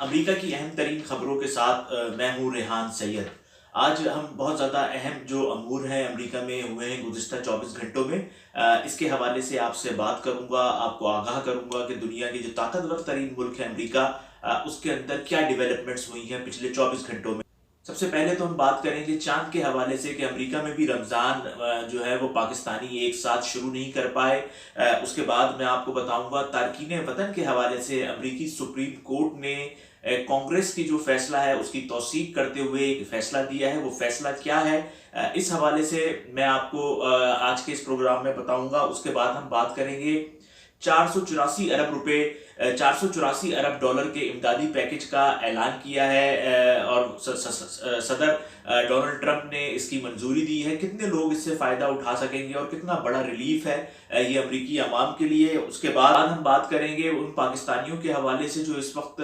America की अहम तरीन खबरों के साथ मैं हूँ रेहान सैयद। आज हम बहुत ज़्यादा अहम जो अमूर हैं अमेरिका में हुए हैं गुज़िश्ता 24 घंटों में, इसके हवाले से आपसे बात करूँगा, आपको आगाह करूँगा कि दुनिया की जो ताकतवर तरीन मुल्क है अमेरिका, उसके अंदर क्या डेवलपमेंट्स हुई हैं पिछले 24 घंटों में। सबसे पहले तो हम बात करेंगे चाँद के हवाले से कि अमेरिका में भी रमज़ान जो है वो पाकिस्तानी एक साथ शुरू नहीं कर पाए। उसके बाद मैं आपको बताऊँगा तारकीन वतन के हवाले से अमेरिकी सुप्रीम कोर्ट ने कांग्रेस की जो फैसला है उसकी तौसीक करते हुए एक फैसला दिया है। वो फैसला क्या है, इस हवाले से मैं आपको आज के इस प्रोग्राम में बताऊँगा। उसके बाद हम बात करेंगे 484 अरब रुपए 484 अरब डॉलर के इमदादी पैकेज का ऐलान किया है और सदर डोनाल्ड ट्रंप ने इसकी मंजूरी दी है। कितने लोग इससे फ़ायदा उठा सकेंगे और कितना बड़ा रिलीफ है ये अमरीकी अवाम के लिए। उसके बाद हम बात करेंगे उन पाकिस्तानियों के हवाले से जो इस वक्त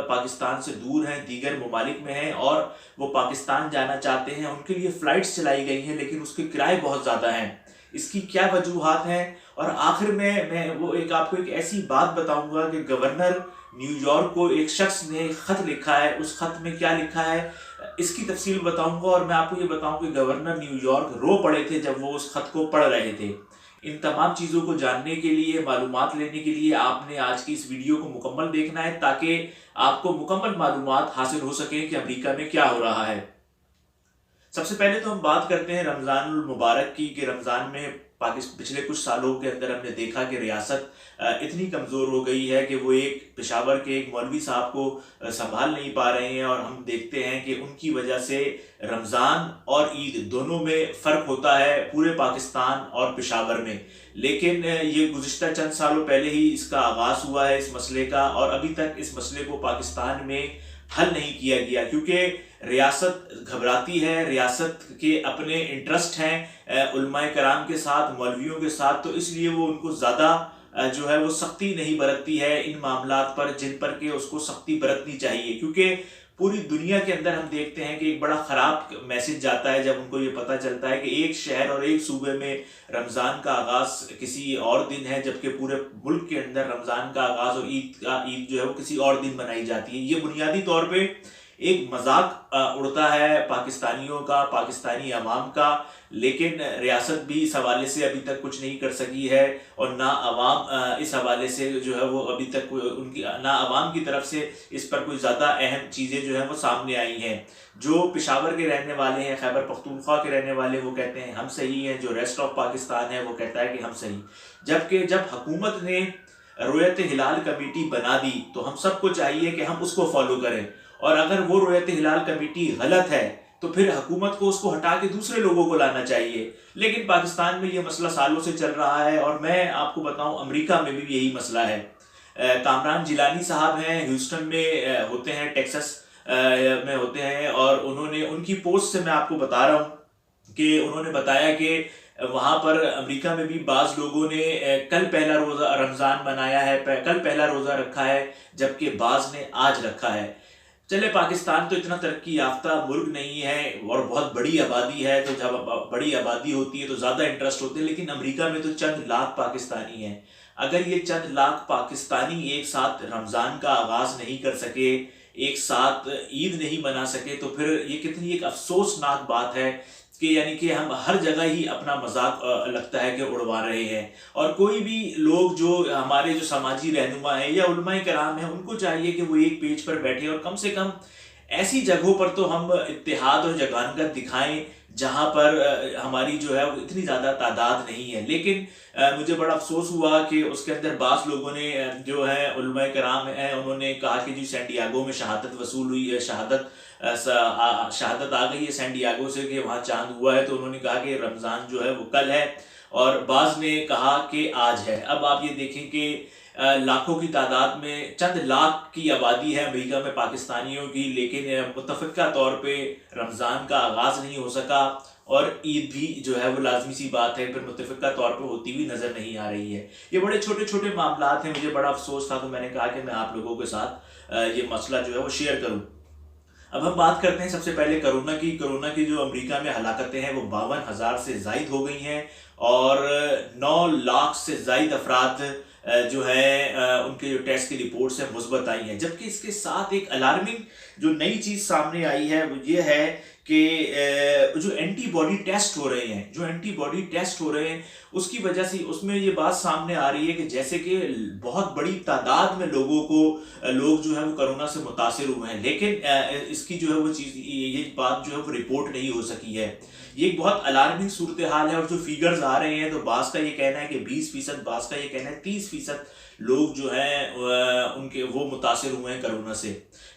पाकिस्तान से दूर हैं, दीगर ममालिक में हैं और वो पाकिस्तान जाना चाहते हैं। उनके लिए फ़्लाइट्स चलाई गई हैं लेकिन उसके किराए बहुत ज़्यादा हैं। इसकी क्या वजूहात हैं और आखिर में मैं वो आपको एक ऐसी बात बताऊंगा कि गवर्नर न्यूयॉर्क को एक शख्स ने खत लिखा है, उस खत में क्या लिखा है इसकी तफसील बताऊंगा। और मैं आपको ये बताऊं कि गवर्नर न्यूयॉर्क रो पड़े थे जब वो उस खत को पढ़ रहे थे। इन तमाम चीज़ों को जानने के लिए, मालूमात लेने के लिए आपने आज की इस वीडियो को मुकम्मल देखना है ताकि आपको मुकम्मल मालूमात हासिल हो सके कि अमेरिका में क्या हो रहा है। सबसे पहले तो हम बात करते हैं रमज़ान मुबारक की कि रमज़ान में पिछले कुछ सालों के अंदर हमने देखा कि रियासत इतनी कमज़ोर हो गई है कि वो एक पेशावर के एक मौलवी साहब को संभाल नहीं पा रहे हैं। और हम देखते हैं कि उनकी वजह से रमज़ान और ईद दोनों में फ़र्क होता है पूरे पाकिस्तान और पेशावर में। लेकिन ये गुज़िश्ता चंद सालों पहले ही इसका आगाज़ हुआ है इस मसले का और अभी तक इस मसले को पाकिस्तान में हल नहीं किया गया क्योंकि रियासत घबराती है, रियासत के अपने इंटरेस्ट हैं उलमाए कराम के साथ, मौलवियों के साथ, तो इसलिए वो उनको ज़्यादा जो है वो सख्ती नहीं बरतती है इन मामलात पर जिन पर के उसको सख्ती बरतनी चाहिए। क्योंकि पूरी दुनिया के अंदर हम देखते हैं कि एक बड़ा ख़राब मैसेज जाता है जब उनको ये पता चलता है कि एक शहर और एक सूबे में रमज़ान का आगाज़ किसी और दिन है जबकि पूरे मुल्क के अंदर रमज़ान का आगाज़ और ईद जो है वो किसी और दिन मनाई जाती है। ये बुनियादी तौर पे एक मजाक उड़ता है पाकिस्तानियों का, पाकिस्तानी अवाम का, लेकिन रियासत भी इस हवाले से अभी तक कुछ नहीं कर सकी है और ना अवाम इस हवाले से जो है वो अभी तक उनकी ना अवाम की तरफ से इस पर कोई ज़्यादा अहम चीज़ें जो हैं वो सामने आई हैं। जो पेशावर के रहने वाले हैं, खैबर पख्तूनख्वा के रहने वाले, वो कहते हैं हम सही हैं, जो रेस्ट ऑफ पाकिस्तान है वो कहता है कि हम सही। जबकि जब हुकूमत ने रोयत हिलाल कमेटी बना दी तो हम सबको चाहिए कि हम उसको फॉलो करें और अगर वो रोयत हिलाल कमेटी गलत है तो फिर हुकूमत को उसको हटा के दूसरे लोगों को लाना चाहिए। लेकिन पाकिस्तान में ये मसला सालों से चल रहा है और मैं आपको बताऊं अमेरिका में भी यही मसला है। कामरान जिलानी साहब हैं, ह्यूस्टन में होते हैं, टेक्सास में होते हैं और उन्होंने उनकी पोस्ट से मैं आपको बता रहा हूँ कि उन्होंने बताया कि वहाँ पर अमेरिका में भी बाज़ लोगों ने कल पहला रोज़ा रमज़ान मनाया है, कल पहला रोज़ा रखा है, जबकि बाज़ ने आज रखा है। चले पाकिस्तान तो इतना तरक्की याफ्ता मुल्क नहीं है और बहुत बड़ी आबादी है, तो जब बड़ी आबादी होती है तो ज़्यादा इंटरेस्ट होते हैं। लेकिन अमेरिका में तो चंद लाख पाकिस्तानी हैं। अगर ये चंद लाख पाकिस्तानी एक साथ रमज़ान का आगाज़ नहीं कर सके, एक साथ ईद नहीं मना सके, तो फिर ये कितनी एक अफसोसनाक बात है कि यानी कि हम हर जगह ही अपना मजाक लगता है कि उड़वा रहे हैं। और कोई भी लोग जो हमारे जो समाजी रहनुमा है या उलमाए कराम है उनको चाहिए कि वो एक पेज पर बैठे और कम से कम ऐसी जगहों पर तो हम इत्तेहाद और जगानगत दिखाएं जहां पर हमारी जो है वो इतनी ज़्यादा तादाद नहीं है। लेकिन मुझे बड़ा अफसोस हुआ कि उसके अंदर बास लोगों ने जो है उलमाए कराम हैं उन्होंने कहा कि जी सैंडियागो में शहादत वसूल हुई है, शहादत आ गई है सैंडियागो से कि वहाँ चांद हुआ है, तो उन्होंने कहा कि रमज़ान जो है वो कल है और बाज़ ने कहा कि आज है। अब आप ये देखें कि लाखों की तादाद में चंद लाख की आबादी है अमेरिका में पाकिस्तानियों की, लेकिन मुतफ़िका तौर पे रमज़ान का आगाज़ नहीं हो सका और ईद भी जो है वो लाजमी सी बात है फिर मुतफ़िका तौर पे होती हुई नज़र नहीं आ रही है। ये बड़े छोटे छोटे मामलात हैं, मुझे बड़ा अफसोस था तो मैंने कहा कि मैं आप लोगों के साथ ये मसला जो है वो शेयर करूँ। अब हम बात करते हैं सबसे पहले कोरोना की जो अमेरिका में हलाकतें हैं वो 52,000 से ज़ायद हो गई हैं और 9 लाख से ज़ायद अफराद जो है उनके जो टेस्ट की रिपोर्ट्स हैं मुस्बत आई हैं। जबकि इसके साथ एक अलार्मिंग जो नई चीज़ सामने आई है वो ये है कि जो एंटीबॉडी टेस्ट हो रहे हैं, उसकी वजह से उसमें ये बात सामने आ रही है कि जैसे कि बहुत बड़ी तादाद में लोग जो है वो कोरोना से मुतासिर हुए हैं, लेकिन इसकी जो है वो चीज़, ये बात जो है वो रिपोर्ट नहीं हो सकी है। ये एक बहुत अलार्मिंग सूरत हाल है। और जो फिगर्स आ रहे हैं तो बास का ये कहना है कि 20%, बास का ये कहना है 30% लोग जो हैं उनके वो मुतासिर हुए हैं कोरोना से।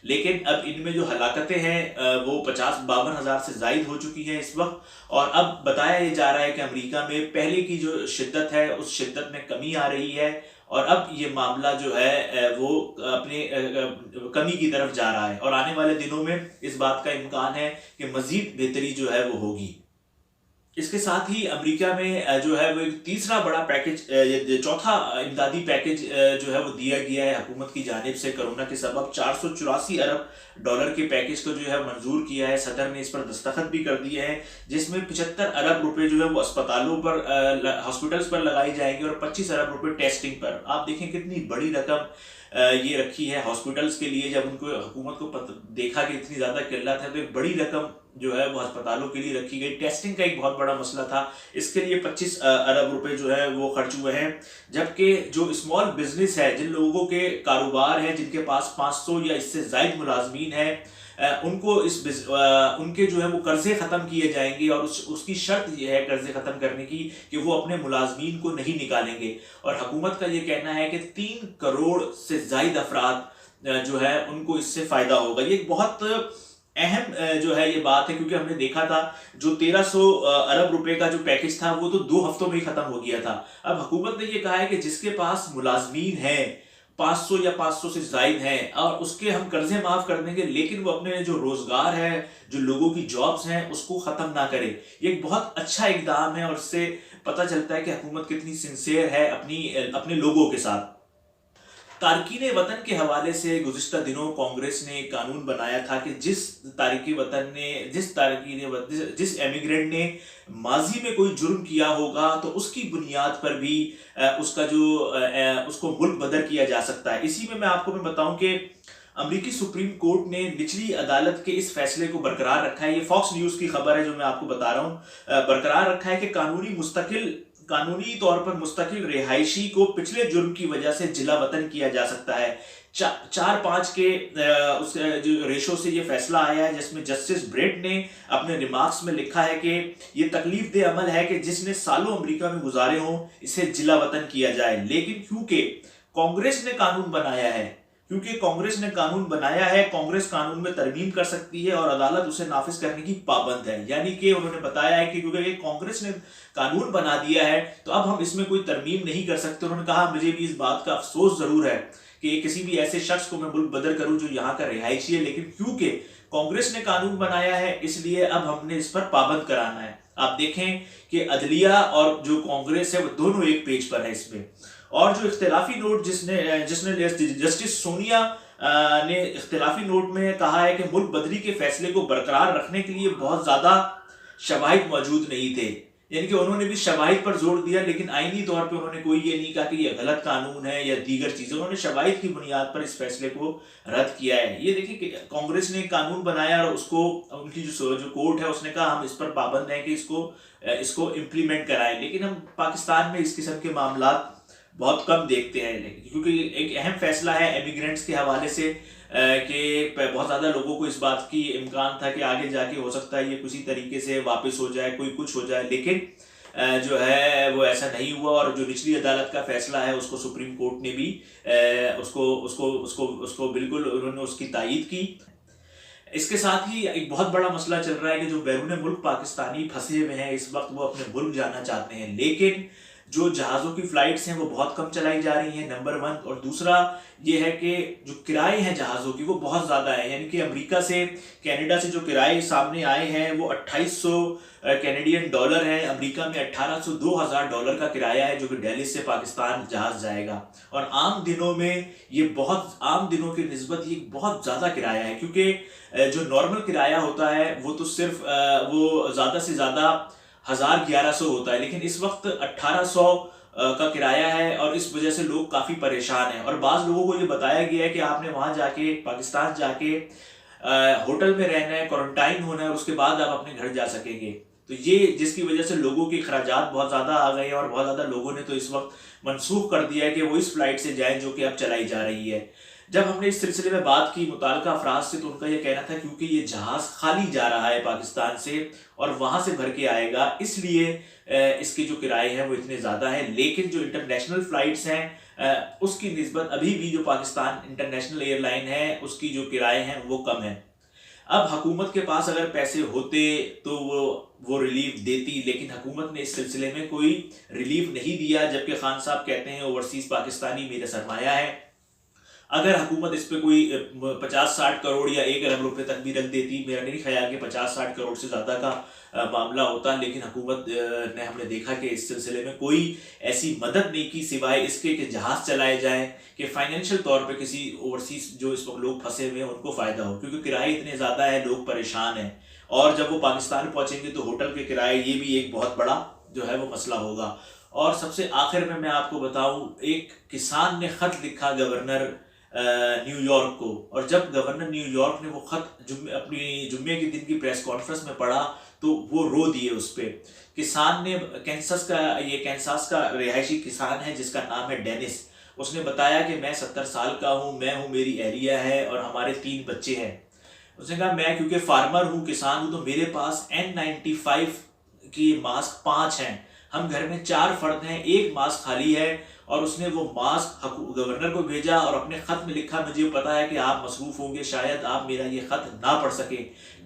लेकिन अब इनमें जो हलाकतें हैं वो 50-52 हज़ार से जायद हो चुकी हैं इस वक्त। और अब बताया ये जा रहा है कि अमेरिका में पहले की जो शिद्दत है उस शिद्दत में कमी आ रही है, और अब ये मामला जो है वो अपने कमी की तरफ जा रहा है। और आने वाले दिनों में इस बात का इम्कान है कि मजीद बेहतरी जो है वो होगी। इसके साथ ही अमेरिका में जो है वो एक तीसरा बड़ा पैकेज, चौथा इमदादी पैकेज जो है वो दिया गया है हुकूमत की जानिब से। कोरोना के सबब 484 अरब डॉलर के पैकेज को जो है मंजूर किया है। सदर ने इस पर दस्तखत भी कर दिए हैं, जिसमें 75 अरब रुपए जो है वो अस्पतालों पर, हॉस्पिटल्स पर लगाई जाएंगे और 25 अरब रुपए टेस्टिंग पर। आप देखें कितनी बड़ी रकम ये रखी है हॉस्पिटल्स के लिए। जब उनको हुकूमत को देखा कि इतनी ज़्यादा किल्लत है तो एक बड़ी रकम जो है वो अस्पतालों के लिए रखी गई। टेस्टिंग का एक बहुत बड़ा मसला था, इसके लिए 25 अरब रुपए जो है वो खर्च हुए हैं। जबकि जो स्मॉल बिजनेस है, जिन लोगों के कारोबार हैं, जिनके पास 500 या इससे ज़ायद मुलाजमीन है, उनको उनके जो है वो कर्जे ख़त्म किए जाएंगे। और उसकी शर्त यह है कर्जे ख़त्म करने की कि वो अपने मुलाजमीन को नहीं निकालेंगे। और हुकूमत का ये कहना है कि 3 करोड़ से ज़ायद अफराद जो है उनको इससे फ़ायदा होगा। ये एक बहुत अहम जो है ये बात है, क्योंकि हमने देखा था जो 1300 अरब रुपए का जो पैकेज था वो तो 2 हफ्तों में ही खत्म हो गया था। अब हुकूमत ने ये कहा है कि जिसके पास मुलाजमीन है 500 या 500 से जायद हैं और उसके हम कर्जे माफ कर देंगे, लेकिन वो अपने जो रोजगार है, जो लोगों की जॉब्स हैं, उसको खत्म ना करे। ये एक बहुत अच्छा इकदाम है और इससे पता चलता है कि हुकूमत कितनी सिंसियर है अपने लोगों के साथ। तारकीन वतन के हवाले से गुज़िश्ता दिनों कांग्रेस ने एक कानून बनाया था कि जिस एमिग्रेंट ने माजी में कोई जुर्म किया होगा तो उसकी बुनियाद पर भी उसको मुल्क बदर किया जा सकता है। इसी में मैं बताऊं कि अमरीकी सुप्रीम कोर्ट ने निचली अदालत के इस फैसले को बरकरार रखा है। ये फॉक्स न्यूज़ की खबर है जो मैं आपको बता रहा हूँ। बरकरार रखा है कि कानूनी तौर पर मुस्तकिल रिहायशी को पिछले जुर्म की वजह से जिला वतन किया जा सकता है। 4-5 के उस जो रेशो से ये फैसला आया है, जिसमें जस्टिस ब्रेट ने अपने रिमार्क्स में लिखा है कि ये तकलीफ दे अमल है कि जिसने सालों अमेरिका में गुजारे हों इसे जिला वतन किया जाए। लेकिन क्योंकि कांग्रेस ने कानून बनाया है, कांग्रेस कानून में तरमीम कर सकती है और अदालत उसे नाफिज करने की पाबंद है। यानी कि उन्होंने बताया है कि क्योंकि कांग्रेस ने कानून बना दिया है तो अब हम इसमें कोई तरमीम नहीं कर सकते। उन्होंने कहा मुझे भी इस बात का अफसोस जरूर है कि किसी भी ऐसे शख्स को मैं मुल्क बदर करूं जो यहाँ का रिहायशी है, लेकिन क्योंकि कांग्रेस ने कानून बनाया है इसलिए अब हमने इस पर पाबंद कराना है। आप देखें कि अदलिया और जो कांग्रेस है वो दोनों एक पेज पर है इसमें। और जो इख्तिलाफी नोट जिसने जस्टिस सोनिया ने इख्तिलाफी नोट में कहा है कि मुल्क बदरी के फैसले को बरकरार रखने के लिए बहुत ज्यादा शवाहिद मौजूद नहीं थे। यानी कि उन्होंने भी शवाहिद पर जोर दिया, लेकिन आईनी तौर पे उन्होंने कोई ये नहीं कहा कि ये गलत कानून है या दीगर चीजें। उन्होंने शवाहिद की बुनियाद पर इस फैसले को रद्द किया है। ये देखिए कि कांग्रेस ने कानून बनाया और उसको उनकी जो कोर्ट है उसने कहा हम इस पर पाबंद हैं कि इसको इम्प्लीमेंट कराएं। लेकिन हम पाकिस्तान में इस किस्म के मामला बहुत कम देखते हैं, क्योंकि एक अहम फैसला है एमिग्रेंट्स के हवाले से कि बहुत ज़्यादा लोगों को इस बात की इम्कान था कि आगे जाके हो सकता है ये किसी तरीके से वापस हो जाए, कोई कुछ हो जाए, लेकिन जो है वो ऐसा नहीं हुआ। और जो निचली अदालत का फैसला है उसको सुप्रीम कोर्ट ने भी उसको बिल्कुल उन्होंने उसकी तायीद की। इसके साथ ही एक बहुत बड़ा मसला चल रहा है कि जो बैरून मुल्क पाकिस्तानी फंसे हुए हैं इस वक्त वो अपने मुल्क जाना चाहते हैं, लेकिन जो जहाज़ों की फ़्लाइट्स हैं वो बहुत कम चलाई जा रही हैं, नंबर 1। और दूसरा ये है कि जो किराए हैं जहाज़ों की वो बहुत ज़्यादा है। यानी कि अमेरिका से कनाडा से जो किराए सामने आए हैं वो 2800 कैनेडियन डॉलर है। अमेरिका में 1800 2000 डॉलर का किराया है जो कि दिल्ली से पाकिस्तान जहाज़ जाएगा। और आम दिनों में आम दिनों की निस्बत ये बहुत ज़्यादा किराया है, क्योंकि जो नॉर्मल किराया होता है वो तो सिर्फ वो ज़्यादा से ज़्यादा 1100 होता है, लेकिन इस वक्त 1800 का किराया है और इस वजह से लोग काफ़ी परेशान हैं। और बाज़ लोगों को ये बताया गया है कि आपने वहाँ जाके, पाकिस्तान जाके होटल में रहना है, क्वारंटाइन होना है और उसके बाद आप अपने घर जा सकेंगे। तो ये जिसकी वजह से लोगों के खर्चात बहुत ज़्यादा आ गए हैं और बहुत ज़्यादा लोगों ने तो इस वक्त मनसूख कर दिया है कि वो इस फ्लाइट से जाएं जो कि अब चलाई जा रही है। जब हमने इस सिलसिले में बात की मुताल्लिका अफराद से, तो उनका ये कहना था क्योंकि ये जहाज़ खाली जा रहा है पाकिस्तान से और वहाँ से भर के आएगा, इसलिए इसके जो किराए हैं वो इतने ज़्यादा हैं। लेकिन जो इंटरनेशनल फ़्लाइट्स हैं उसकी निस्बत अभी भी जो पाकिस्तान इंटरनेशनल एयरलाइन है उसकी जो किराए हैं वो कम है। अब हुकूमत के पास अगर पैसे होते तो वो रिलीफ देती, लेकिन हुकूमत ने इस सिलसिले में कोई रिलीफ नहीं दिया। जबकि खान साहब कहते हैं ओवरसीज़ पाकिस्तानी मेरा सरमाया है। अगर हुकूमत इस पे कोई 50-60 करोड़ या 1 अरब रुपए तक भी रख देती, मेरा नहीं ख्याल कि 50-60 करोड़ से ज़्यादा का मामला होता, लेकिन हुकूमत ने, हमने देखा कि इस सिलसिले में कोई ऐसी मदद नहीं की सिवाय इसके कि जहाज़ चलाए जाएं कि फाइनेंशियल तौर पे किसी ओवरसीज जो इस वक्त लोग फंसे हुए हैं उनको फ़ायदा हो, क्योंकि किराए इतने ज़्यादा है, लोग परेशान हैं। और जब वो पाकिस्तान पहुँचेंगे तो होटल के किराए, ये भी एक बहुत बड़ा जो है वो मसला होगा। और सबसे आखिर में मैं आपको बताऊं, एक किसान ने ख़त लिखा गवर्नर न्यूयॉर्क को, और जब गवर्नर न्यूयॉर्क ने वो ख़त अपनी जुम्मे के दिन की प्रेस कॉन्फ्रेंस में पढ़ा तो वो रो दिए उस पर। किसान ने कैंसास का रिहायशी किसान है जिसका नाम है डेनिस। उसने बताया कि मैं 70 साल का हूँ, मैं हूँ, मेरी एहलिया है और हमारे 3 बच्चे हैं। उसने कहा मैं क्योंकि फार्मर हूँ, किसान हूँ, तो मेरे पास N95 की मास्क 5 हैं। हम घर में 4 फर्द हैं, 1 मास्क खाली है। और उसने वो मास्क गवर्नर को भेजा और अपने ख़त में लिखा, मुझे पता है कि आप मसरूफ़ होंगे, शायद आप मेरा ये ख़त ना पढ़ सके,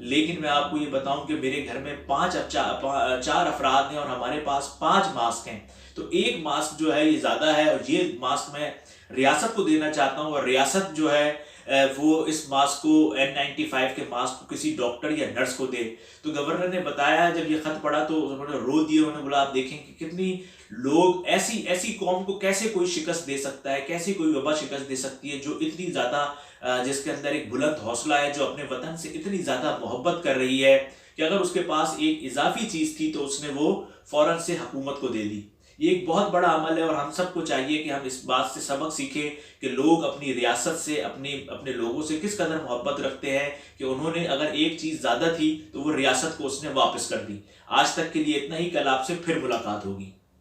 लेकिन मैं आपको ये बताऊं कि मेरे घर में 4 अफराद हैं और हमारे पास 5 मास्क हैं। तो 1 मास्क जो है ये ज़्यादा है और ये मास्क मैं रियासत को देना चाहता हूँ, और रियासत जो है वो इस मास्क को, N95 के मास्क को किसी डॉक्टर या नर्स को दे। तो गवर्नर ने बताया, जब ये खत पढ़ा तो उन्होंने रो दिए। उन्होंने बोला आप देखें कि कितनी लोग, ऐसी ऐसी कौम को कैसे कोई शिकस्त दे सकता है, कैसे कोई वबा शिकस्त दे सकती है जो इतनी ज़्यादा, जिसके अंदर एक बुलंद हौसला है, जो अपने वतन से इतनी ज़्यादा मोहब्बत कर रही है कि अगर उसके पास एक इजाफी चीज़ थी तो उसने वो फ़ौरन से हुकूमत को दे दी। ये एक बहुत बड़ा अमल है और हम सबको चाहिए कि हम इस बात से सबक सीखें कि लोग अपनी रियासत से, अपने लोगों से किस कदर मोहब्बत रखते हैं कि उन्होंने अगर एक चीज़ ज़्यादा थी तो वो रियासत को उसने वापस कर दी। आज तक के लिए इतना ही, कल आपसे फिर मुलाकात होगी।